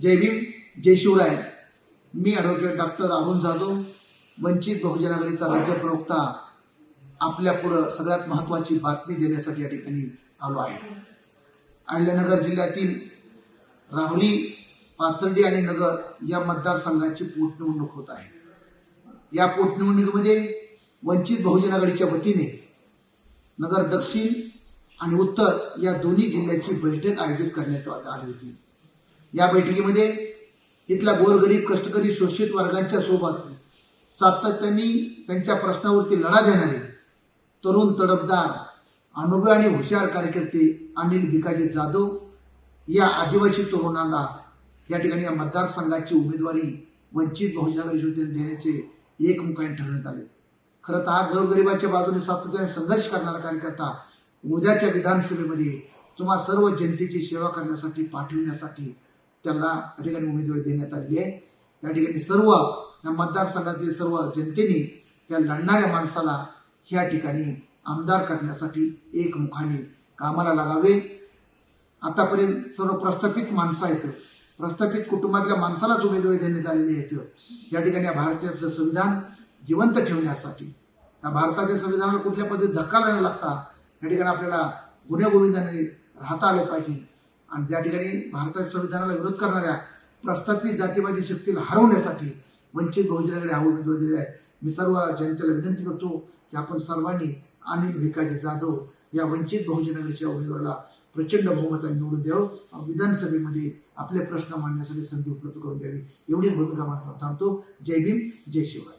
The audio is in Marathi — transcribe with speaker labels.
Speaker 1: जय भीम जय शिवराय. मी ॲडव्होकेट डॉक्टर अरुण जाधव, वंचित बहुजन आघाडीचा राज्य प्रवक्ता, आपल्या पुढं सगळ्यात महत्त्वाची बातमी देण्यासाठी या ठिकाणी आलो आहे. अहिल्यानगर जिल्ह्यातील राहुरी, पाथर्डी आणि नगर या मतदारसंघाची पोटनिवडणूक होत आहे. या पोटनिवडणुकीमध्ये वंचित बहुजन आघाडीच्या वतीने नगर दक्षिण आणि उत्तर या दोन्ही जिल्ह्याची बैठक आयोजित करण्यात आली होती. या बैठकीमध्ये इथला गोरगरीब, कष्टकरी, शोषित वर्गांच्या सोबत सातत्याने त्यांच्या प्रश्नावरती लढा देणारे तरुण, तडफदार, अनुभवी आणि हुशार कार्यकर्ते अनिल भिकाजी जाधव या आदिवासी तरुणांना या ठिकाणी या मतदारसंघाची उमेदवारी वंचित बहुजन आघाडीच्या वतीने देण्याचे एकमुखाने ठरवण्यात आले. खरं तर हा गोरगरिबाच्या बाजूने सातत्याने संघर्ष करणारा कार्यकर्ता उद्याच्या विधानसभेमध्ये तुम्हा सर्व जनतेची सेवा करण्यासाठी, पाठविण्यासाठी त्यांना या ठिकाणी उमेदवारी देण्यात आली आहे. या ठिकाणी सर्व या मतदारसंघातील सर्व जनतेने त्या लढणाऱ्या माणसाला या ठिकाणी आमदार करण्यासाठी एकमुखाने कामाला लागावे. आतापर्यंत सर्व प्रस्थापित माणसं आहेत, प्रस्थापित कुटुंबातल्या माणसालाच उमेदवारी देण्यात आलेली आहेत. या ठिकाणी या भारताचं संविधान जिवंत ठेवण्यासाठी, या भारताच्या संविधानाला कुठल्या पद्धतीत धक्का न लागता या ठिकाणी आपल्याला गुण्यागोविंदाने राहता आलं पाहिजे. आणि त्या ठिकाणी भारताच्या संविधानाला विरोध करणाऱ्या प्रस्थापित जातीवादी शक्तीला हरवण्यासाठी वंचित बहुजन आघाडी हा उमेदवार दिलेला आहे. मी सर्व जनतेला विनंती करतो की आपण सर्वांनी अनिल भिकाजी जाधव या वंचित बहुजन आघाडीच्या उमेदवाराला प्रचंड बहुमताने निवडून द्यावं. विधानसभेमध्ये आपले प्रश्न मांडण्यासाठी संधी उपलब्ध करून द्यावी, एवढी भूमिका मांडून थांबतो. जय भीम जय शिवराय.